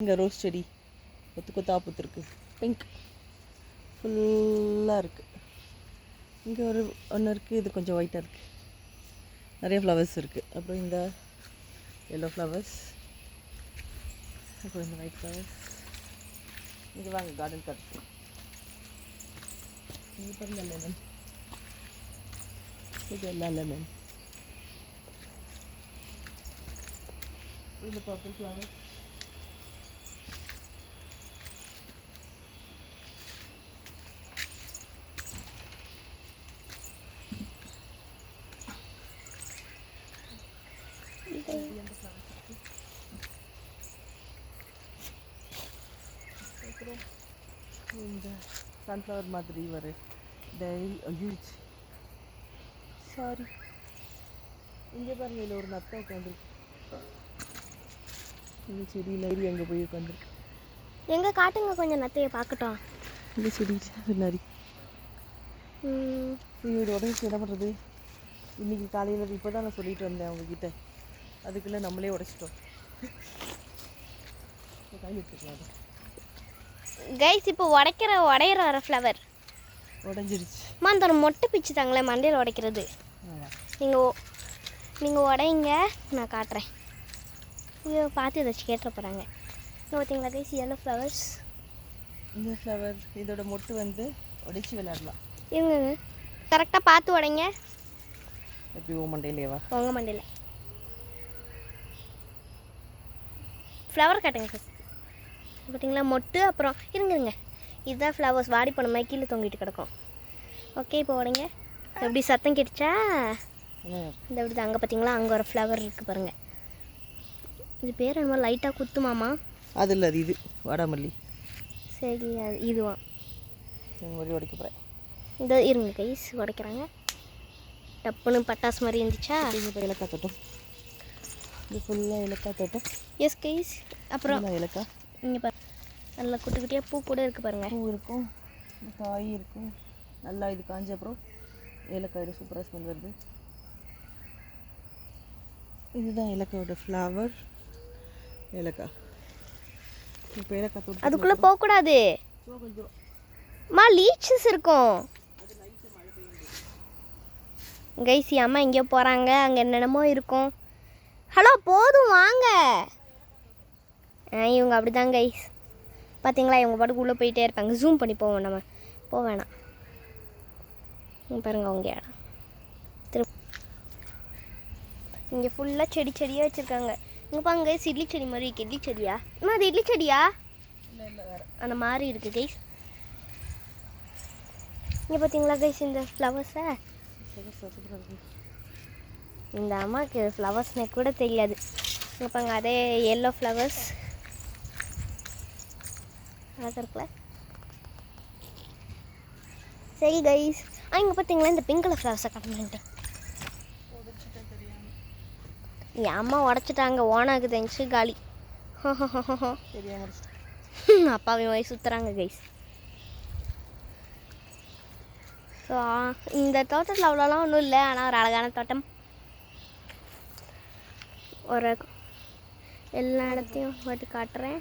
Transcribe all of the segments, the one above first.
இங்கே ரோஸ் செடி கொத்து கொத்தா பூத்துருக்கு, பிங்க் ஃபுல்லாக இருக்குது. இங்கே ஒன்று இருக்குது, இது கொஞ்சம் ஒயிட்டாக இருக்குது, நிறைய ஃப்ளவர்ஸ் இருக்குது. அப்புறம் இந்த எல்லோ ஃப்ளவர்ஸ், அப்புறம் இந்த ஒயிட் ஃப்ளவர்ஸ். இங்கே வாங்க கார்டன் கார்டு. இங்கே பாருங்க லெமன், இது எல்லாம் லெமன். இந்த பர்பிள் ஃப்ளவர், இந்த சன்ஃப்ளவர் மாதிரி வரு ஹியூஜ். சாரி, இங்கே பாருங்க, இதில் ஒரு நத்தை உட்காந்துருக்கு. இந்த செடியில் ஏறி அங்கே போய் உட்காந்துருக்கு. எங்கே காட்டுங்க கொஞ்சம் நத்தையை பார்க்கட்டும். இந்த செடியில் பின்னாடி இது உடஞ்சி என்ன பண்ணுறது? இன்றைக்கி காலையில் இப்போ தான் நான் சொல்லிட்டு வந்தேன் அவங்கக்கிட்ட, அதுக்குள்ளே நம்மளே உடைச்சிட்டோம். கை எடுத்துக்கலாம். கைஸ், இப்போ உடையிற வர ஃப்ளவர் உடஞ்சிருச்சு. அந்த ஒரு மொட்டை பிச்சு தாங்களே மண்டையில் உடைக்கிறது. நீங்கள் உடைங்க, நான் காட்டுறேன். இங்கே பார்த்து ஏதாச்சும் கேட்ட போகிறாங்க. இங்கே பார்த்தீங்களா கைஸ், எல்லோ ஃப்ளவர்ஸ். இந்த ஃப்ளவர் இதோட மொட்டு வந்து உடைச்சி விளையாடலாம். இருங்க, கரெக்டாக பார்த்து உடைங்க. எப்படி ஓ மண்டையிலேவா? உங்கள் மண்டையில் ஃப்ளவர் காட்டுங்க ஃபஸ்ட். பார்த்தீங்களா மொட்டு, அப்புறம் இருங்க இதுதான் ஃப்ளவர்ஸ். வாடி போன மாதிரி கீழே தொங்கிட்டு கிடக்கும். ஓகே, இப்போ உடைங்க. எப்படி சத்தம் கேட்டுச்சா? இந்த எப்படி அங்கே பார்த்தீங்களா, அங்கே ஒரு ஃப்ளவர் இருக்குது பாருங்கள். இது பேர் என்னமோ லைட்டாக குத்துமாமா. அது இல்லை, அது இது வாடாமல்லி. சரி, அது இதுவான். மாதிரி உடைக்க போகிறேன். இந்த இருங்க கைஸ், உடைக்கிறாங்க. டப்புன்னு பட்டாசு மாதிரி இருந்துச்சா? இப்போ இலக்காய் தோட்டம், இது ஃபுல்லாக இலக்காய் தோட்டம். எஸ் கைஸ், அப்புறம் இலக்காய் இங்கே பாரு, நல்லா குட்டி குட்டியாக பூ கூட இருக்குது பாருங்கள். பூ இருக்கும், காய் இருக்கும். நல்லா இது காஞ்ச அப்புறம் ஏலக்காயோட சூப்பராக ஸ்மெல் வருது. இதுதான் ஏலக்காயோட ஃப்ளவர். ஏலக்காய் இப்போ ஏலக்காய் தோட்டம். அதுக்குள்ளே போகக்கூடாது, லீச்சஸ் இருக்கும். கைஸ், அம்மா எங்கேயோ போகிறாங்க, அங்கே என்னென்னமோ இருக்கும். ஹலோ, போதும் வாங்க. இவங்க அப்படி தான் கைஸ். பார்த்தீங்களா, இவங்க பாட்டுக்கு உள்ளே போயிட்டே இருப்பாங்க. ஜூம் பண்ணி போவோம், நம்ம போக வேணாம். பாருங்க அவங்க இடம். இங்கே ஃபுல்லாக செடியாக வச்சுருக்காங்க. இங்கே பாருங்க கைஸ், இட்லி செடி மாதிரி இருக்குது. இட்லி செடியா? அது இட்லி செடியா? அந்த மாதிரி இருக்குது கைஸ். இங்கே பார்த்தீங்களா கைஸ், இந்த ஃப்ளவர்ஸை. இந்த அம்மாவுக்கு ஃப்ளவர்ஸ்னே கூட தெரியாது. இங்கே பாருங்க, அதே எல்லோ ஃப்ளவர்ஸ் அழகாக இருக்குல்ல. சரி கைஸ், இங்கே பார்த்தீங்களா, இந்த பிங்க் கலர் ஃப்ளவர்ஸை கட் பண்ணிட்டேன். என் அம்மா உடச்சிட்டாங்க, ஓனாக்கு தெரிஞ்சு காலி. அப்பாவையும் வயசு சுற்றுறாங்க கைஸ். ஸோ இந்த தோட்டத்தில் அவ்வளோலாம் ஒன்றும் இல்லை, ஆனால் ஒரு அழகான தோட்டம். ஒரு எல்லா இடத்தையும் போட்டு காட்டுறேன்.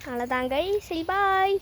அவ்வளோதாங்க, சரி பாய்.